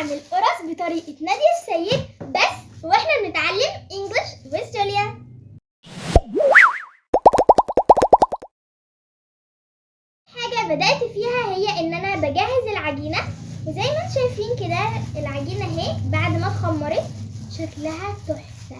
هنعمل قرص بطريقة نادية السيد بس واحنا بنتعلم انجلش with جوليا. حاجة بدأت فيها هي ان انا بجهز العجينة، وزي ما انتم شايفين كده العجينة اهي بعد ما اتخمرت شكلها تحفة.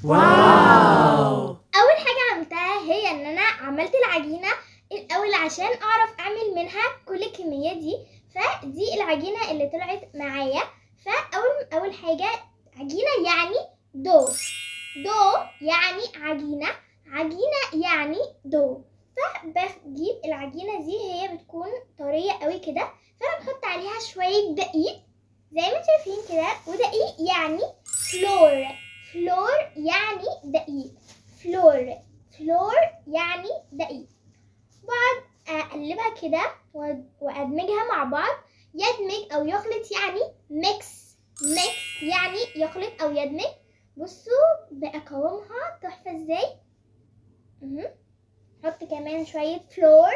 واو! اول حاجة عملتها هي ان انا عملت العجينة الاول عشان اعرف اعمل منها كل الكمية دي، فدي العجينة اللي طلعت معايا. فاول حاجة عجينة يعني دو يعني عجينة يعني دو. فبجيب العجينة دي هي بتكون طرية قوي كده، فانا بحط عليها شوية دقيق زي ما شايفين كده، ودقيق يعني فلور يعني دقيق، فلور يعني دقيق. بعد اقلبها كده وادمجها مع بعض. يدمج او يخلط يعني ميكس يعني يخلط او يدمج. بصوا بقى قوامها تحفه ازاي. حط كمان شويه فلور،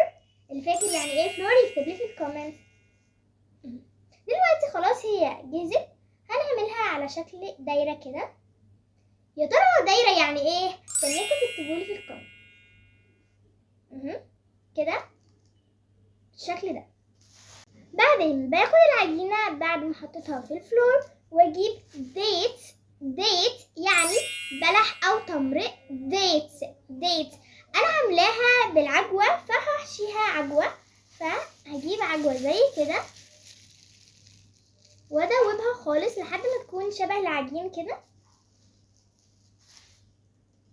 اللي فاكر يعني ايه فلور يكتب لي في الكومنت. دلوقتي خلاص هي جهزت، هنعملها على شكل دايره كده. يا ترى دايره يعني ايه؟ استنيكم تكتبوا لي في الكومنت. كده الشكل ده. بعدين باخد العجينة بعد ما حطيتها في الفلور واجيب ديت يعني بلح او تمر. ديت انا عاملاها بالعجوة فهحشيها عجوة، فهجيب عجوة زي كده وادوبها خالص لحد ما تكون شبه العجين كده،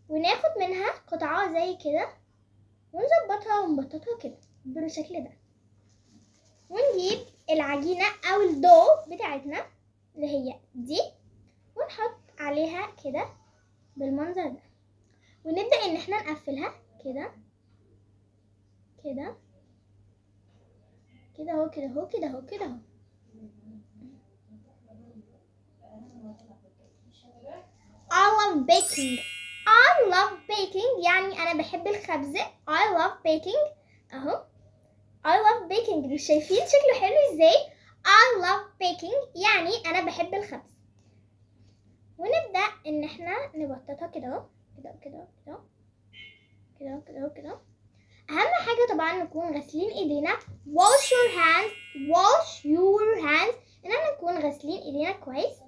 وناخد منها قطعة زي كده ونظبطها ونبططها كده بالشكل ده، ونجيب العجينة او الدو بتاعتنا اللي هي دي ونحط عليها كده بالمنظر ده، ونبدأ ان احنا نقفلها كده كده كده اهو كده اهو كده اهو كده اهو. I love baking يعني انا بحب الخبز. I love baking اهو. I love baking، مش شايفين شكله حلو ازاي؟ I love baking يعني انا بحب الخبز. ونبدأ ان احنا نبططها كده اهو كده كده كده كده كده كده. اهم حاجة طبعا نكون غاسلين ايدينا. wash your hands ان احنا نكون غاسلين ايدينا كويس.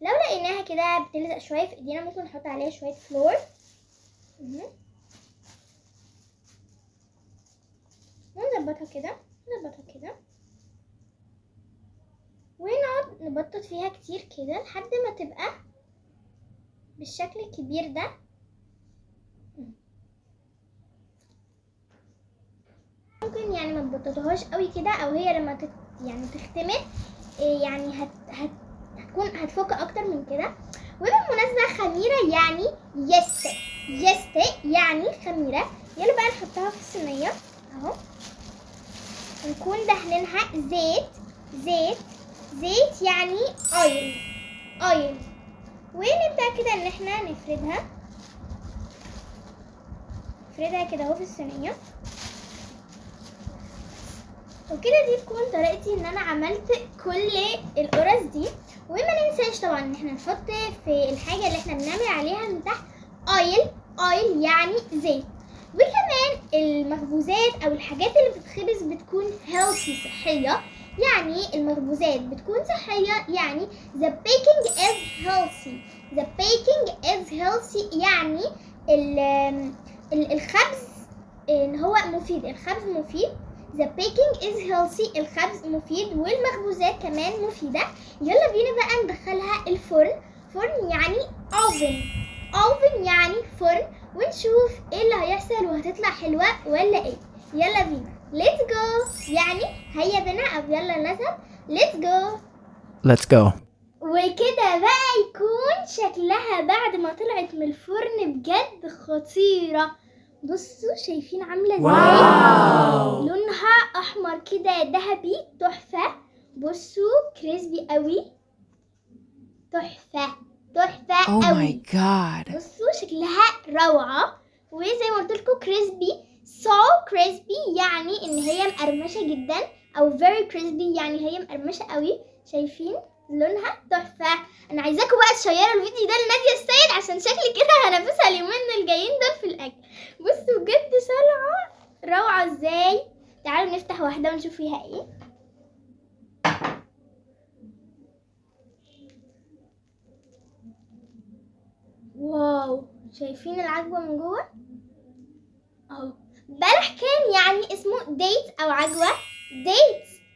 لو لقيناها كده بتلزق شوية في ايدينا ممكن نحط عليها شوية فلور. ونظبطها كده ونقعد نبطط فيها كتير كده لحد ما تبقى بالشكل الكبير ده. ممكن يعني ما تبططوهاش قوي كده، او هي لما يعني تختمر يعني هتفك اكتر من كده. وبالمناسبة خميرة يعني يست يعني خميرة. يلا بقى نحطها في الصينية اهو، ونكون دهنينها زيت يعني اويل. ونبدأ كده ان احنا نفردها كده اهو في الصينية. وكده دي تكون طريقتي ان انا عملت كل القرص دي. وما ننساش طبعا ان احنا نحط في الحاجة اللي احنا بنعمل عليها من تحت اويل يعني زيت. وكمان المخبوزات او الحاجات اللي بتتخبز بتكون healthy صحية. يعني المخبوزات بتكون صحية يعني the baking is healthy يعني الخبز ان هو مفيد، الخبز مفيد. the baking is healthy الخبز مفيد والمخبوزات كمان مفيدة. يلا بينا بقى ندخلها الفرن. فرن يعني oven يعني فرن، ونشوف ايه اللي هيحصل وهتطلع حلوة ولا ايه. يلا بينا let's go يعني هيا بنا او يلا نذهب. let's go. وكده بقى يكون شكلها بعد ما طلعت من الفرن بجد خطيرة. بصوا شايفين عاملة ازاي؟ لونها احمر كده ذهبي تحفة. بصوا كريسبي قوي تحفة Oh قوي. my god. بصوا شكلها روعة. وزي ما قلت لكم كريسبي يعني ان هي مقرمشة جدا. او very crispy، يعني هي مقرمشه قوي. شايفين لونها تحفه. انا عايزاكم بقى تشيروا الفيديو ده لنادية السيد عشان شكلي كده هنافسها اليومين الجايين دول في الاكل. بصوا بجد سلعه روعه ازاي. تعالوا نفتح واحده ونشوف فيها ايه. واو، شايفين العجوه من جوه اهو. بلح كان يعني اسمه ديت او عجوه.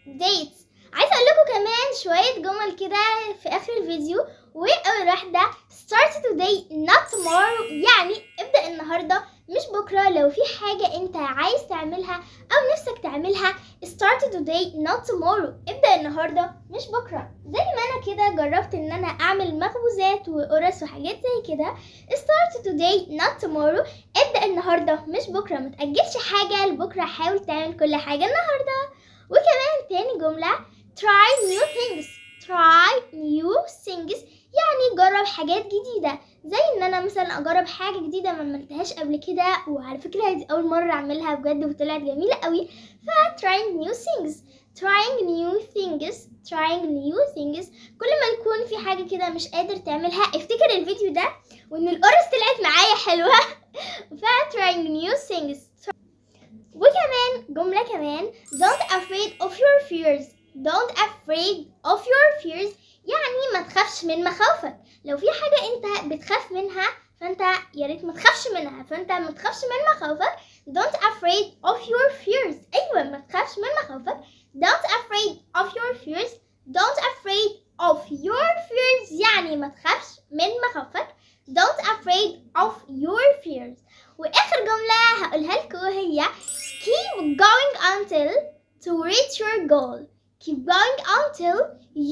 ديت. عايزه اقول لكم كمان شويه جمل كده في اخر الفيديو. واول واحده start today not tomorrow، يعني ابدا النهارده مش بكره. لو في حاجه انت عايز تعملها او نفسك تعملها start today not tomorrow، ابدا النهارده مش بكره. زي ما انا كده جربت ان انا اعمل مخبوزات وقرص وحاجات زي كده. start today not tomorrow، ابدا النهارده مش بكره. متاجلش حاجه لبكره، حاول تعمل كل حاجه النهارده. وكمان تاني جمله try new things، يعني جرب حاجات جديدة. زي ان انا مثلا اجرب حاجة جديدة ما عملتهاش قبل كده، وعلى فكرة دي اول مرة اعملها بجد وطلعت جميلة قوي. trying new things. كل ما يكون في حاجة كده مش قادر تعملها افتكر الفيديو ده وان القرص طلعت معايا حلوة. trying new things. وكمان جملة كمان don't afraid of your fears، يعني ما تخافش من مخاوفك. لو في حاجة انت بتخاف منها فانت يا ريت ما تخافش منها، فانت ما تخافش من مخاوفك. don't afraid of your fears. ايوه، ما تخافش من مخاوفك. don't afraid of your fears، يعني ما تخافش من مخاوفك. don't afraid of your fears. واخر جملة هقولها لكم هي keep going until to reach your goal. keep going until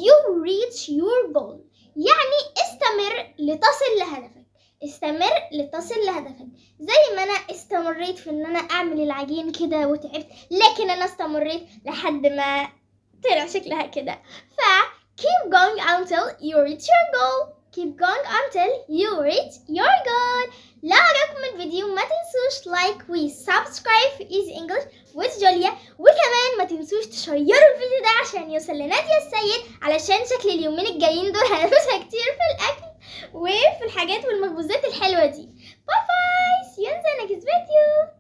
you reach your goal، يعني استمر لتصل لهدفك. زي ما انا استمريت في ان انا اعمل العجين كده وتعبت، لكن انا استمريت لحد ما طلع شكلها كده. ف keep going until you reach your goal. لو عجبكم الفيديو ما تنسوش لايك وسبسكرايب في Easy English with جوليا. وكمان ما تنسوش تشيروا الفيديو ده عشان يوصل لنادية السيد، علشان شكل اليومين الجايين دول هنفسها كتير في الاكل وفي الحاجات والمخبوزات الحلوة دي. باي باي، see you in the next video.